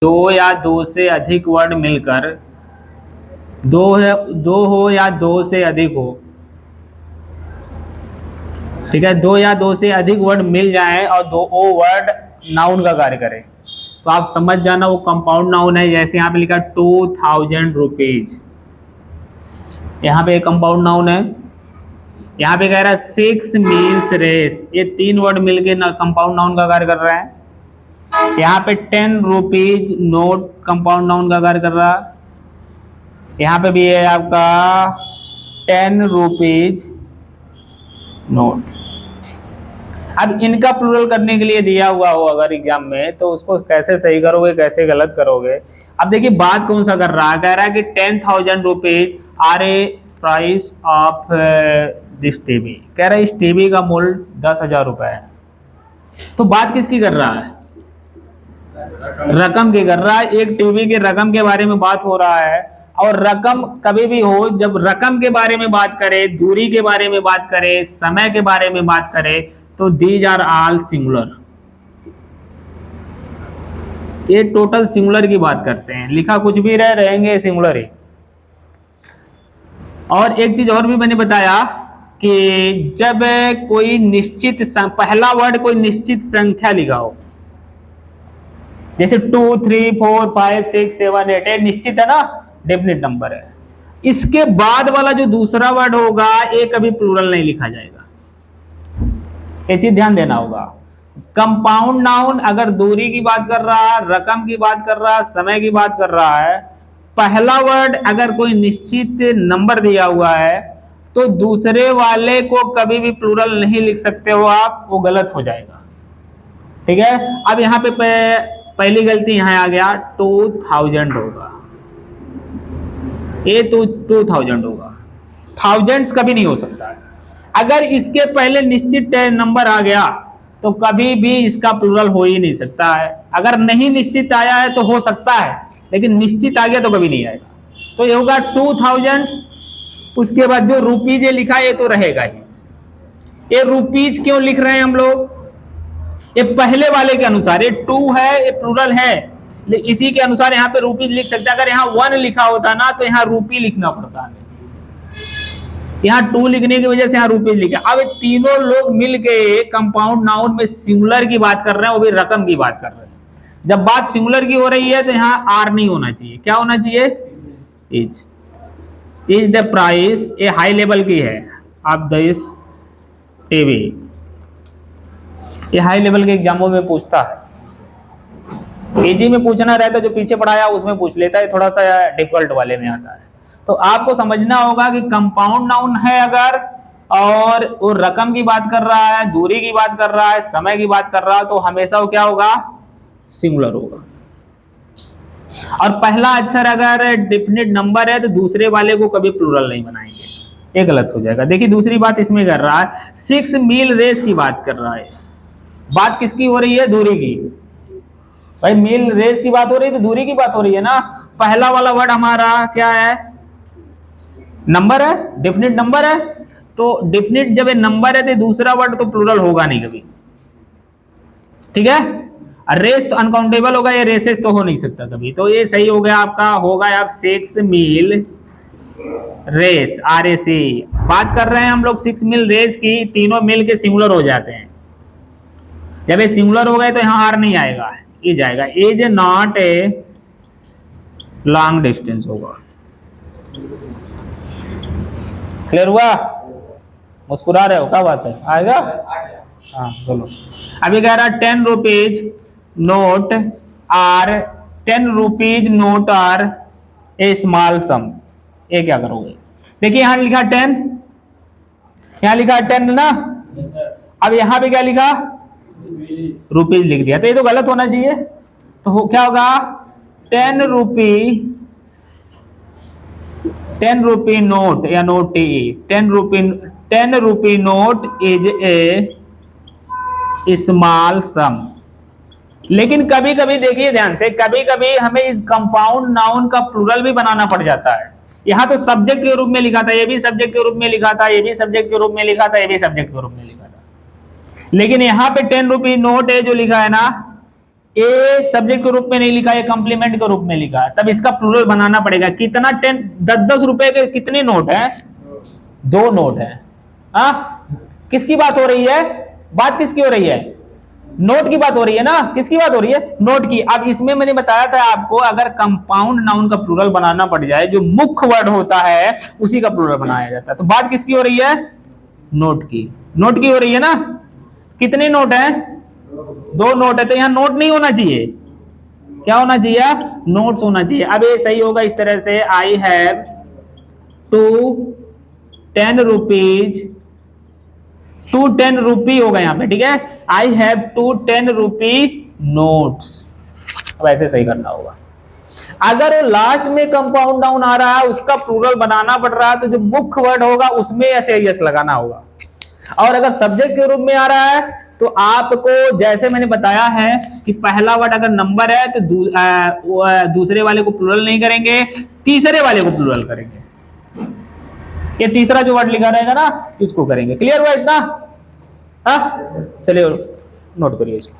दो या दो से अधिक वर्ड मिलकर दो हो या दो से अधिक हो, ठीक है, दो या दो से अधिक वर्ड मिल जाएं और दो वो वर्ड नाउन का कार्य करें, तो आप समझ जाना वो कंपाउंड नाउन है। जैसे यहाँ पे लिखा 2000 रुपीज, यहाँ पे कंपाउंड नाउन है। यहाँ पे कह रहा है 6 मील्स रेस, ये 3 वर्ड मिलके ना कंपाउंड नाउन का कार्य कर रहा है। यहाँ पे 10 रुपीज नोट कंपाउंड नाउन का कार्य कर रहा है। यहाँ पे भी है आपका 10 रुपीज नोट। अब इनका प्लूरल करने के लिए दिया हुआ हो अगर एग्जाम में, तो उसको कैसे सही करोगे, कैसे गलत करोगे। अब देखिए बात कौन सा कर रहा है, कह रहा है कि 10,000 rupees are a price of this TV, कह रहा है इस टीवी का मूल्य 10,000 रुपए है। तो बात किसकी कर रहा है, रकम की कर रहा है। एक टीवी के रकम के बारे में बात हो रहा है। और रकम कभी भी हो, जब रकम के बारे में बात करे, दूरी के बारे में बात करे, समय के बारे में बात करे, तो दीज आर ऑल सिंगुलर, ये टोटल सिंगुलर की बात करते हैं। लिखा कुछ भी रहेंगे सिंगुलर ही। और एक चीज और भी मैंने बताया कि जब कोई निश्चित पहला वर्ड कोई निश्चित संख्या लिखा हो, जैसे 2 3 4 5 6 7 8, ये निश्चित है ना, डेफिनेट नंबर है। इसके बाद वाला जो दूसरा वर्ड होगा ये कभी प्लूरल नहीं लिखा जाएगा, ये चीज ध्यान देना होगा। कंपाउंड नाउन अगर दूरी की बात कर रहा है, रकम की बात कर रहा है, समय की बात कर रहा है, पहला वर्ड अगर कोई निश्चित नंबर दिया हुआ है, तो दूसरे वाले को कभी भी प्लूरल नहीं लिख सकते हो आप, वो गलत हो जाएगा, ठीक है। अब यहाँ पे पहली गलती यहाँ आ गया, 2000 होगा, ये तो 2000 होगा, थाउजेंड्स कभी नहीं हो सकता है। अगर इसके पहले निश्चित नंबर आ गया तो कभी भी इसका प्लूरल हो ही नहीं सकता है। अगर नहीं निश्चित आया है तो हो सकता है, लेकिन निश्चित आ गया तो कभी नहीं आएगा। तो ये होगा 2000। उसके बाद जो रुपीज लिखा है ये तो रहेगा ही। ये रुपीज क्यों लिख रहे हैं हम लोग, ये पहले वाले के अनुसार, ये 2 है, ये प्लूरल है, इसी के अनुसार यहाँ पे रुपीज लिख सकते हैं। अगर यहाँ 1 लिखा होता ना तो यहाँ रुपी लिखना पड़ता है, यहाँ 2 लिखने की वजह से यहाँ रुपीज लिखा। अब तीनों लोग मिलके कंपाउंड नाउन में सिंगुलर की बात कर रहे हैं, वो भी रकम की बात कर रहे हैं। जब बात सिंगुलर की हो रही है तो यहाँ आर नहीं होना चाहिए, क्या होना चाहिए, इज द प्राइस, ये हाई लेवल की है ऑफ दिस टीवी, ये हाई लेवल के एग्जामों में पूछता है। एजी में पूछना रहता है, जो पीछे पढ़ाया उसमें पूछ लेता है, थोड़ा सा डिफिकल्ट वाले में आता है। तो आपको समझना होगा कि कंपाउंड नाउन है अगर, और वो रकम की बात कर रहा है, दूरी की बात कर रहा है, समय की बात कर रहा है, तो हमेशा वो क्या होगा, सिंगुलर होगा। और पहला अक्षर अगर डेफिनेट नंबर है तो दूसरे वाले को कभी प्लूरल नहीं बनाएंगे, ये गलत हो जाएगा। देखिए दूसरी बात इसमें कर रहा है, 6 मील रेस की बात कर रहा है। बात किसकी हो रही है, दूरी की। भाई मील रेस की बात हो रही है तो दूरी की बात हो रही है ना। पहला वाला वर्ड हमारा क्या है, नंबर है, डेफिनेट नंबर है। तो डेफिनेट जब ये नंबर है तो दूसरा वर्ड तो प्लूरल होगा नहीं कभी, ठीक है। रेस तो अनकाउंटेबल होगा, ये रेसेस तो हो नहीं सकता कभी। तो ये सही हो गया आपका, होगा आप 6 मील रेस, RAC बात कर रहे हैं हम लोग 6 मील रेस की। तीनों मिल के सिंगुलर हो जाते हैं। जब ये सिंगुलर हो गए तो यहाँ आर नहीं आएगा, ये जाएगा, is not a long distance होगा। क्लियर हुआ, मुस्कुरा रहे हो, क्या बात है, आएगा, हाँ चलो। अभी कह रहा 10 rupees note are, 10 rupees note are a small sum, ये क्या करोगे। देखिए यहां लिखा 10, यहां लिखा 10 ना, अब यहां पे क्या लिखा, रुपीज लिख दिया, तो ये तो गलत होना चाहिए। तो क्या होगा, 10 रुपी नोट या नोट टी, 10 rupee note is a small sum. लेकिन कभी कभी देखिए ध्यान से, कभी कभी हमें कंपाउंड नाउन का प्लूरल भी बनाना पड़ जाता है। यहां तो सब्जेक्ट के रूप में लिखा था, ये भी सब्जेक्ट के रूप में लिखा था, ये भी सब्जेक्ट के रूप में लिखा था, ये भी सब्जेक्ट के रूप में लिखा था। लेकिन यहां पे 10 रुपी नोट है जो लिखा है ना, ए सब्जेक्ट के रूप में नहीं लिखा है, कंप्लीमेंट के रूप में लिखा है, तब इसका प्लूरल बनाना पड़ेगा। कितना 10-10 रुपए के कितने नोट हैं? 2 नोट हैं। हाँ, किसकी बात हो रही है? बात किसकी हो रही है? नोट की बात हो रही है ना। किसकी बात हो रही है? नोट की। अब इसमें मैंने बताया था आपको, अगर कंपाउंड नाउन का प्लूरल बनाना पड़ जाए, जो मुख्य वर्ड होता है उसी का प्लूरल बनाया जाता है। तो बात किसकी हो रही है? नोट की। नोट की हो रही है ना। कितने नोट हैं? 2 नोट है, तो यहां नोट नहीं होना चाहिए। क्या होना चाहिए? नोट्स होना चाहिए। अब ये सही होगा इस तरह से, आई हैव 2 10 रुपीज, 2 10 रुपी होगा यहाँ पे, ठीक है। I have 2 10 rupee notes. अब ऐसे सही करना होगा। अगर लास्ट में कंपाउंड नाउन आ रहा है, उसका प्लूरल बनाना पड़ रहा है, तो जो मुख्य वर्ड होगा उसमें ऐसे यस लगाना होगा। और अगर सब्जेक्ट के रूप में आ रहा है, तो आपको जैसे मैंने बताया है कि पहला वर्ड अगर नंबर है तो दूसरे वाले को प्लूरल नहीं करेंगे, तीसरे वाले को प्लूरल करेंगे। ये तीसरा जो वर्ड लिखा रहेगा ना, इसको करेंगे। क्लियर हुआ इतना? हाँ, चलिए नोट करिए इसको।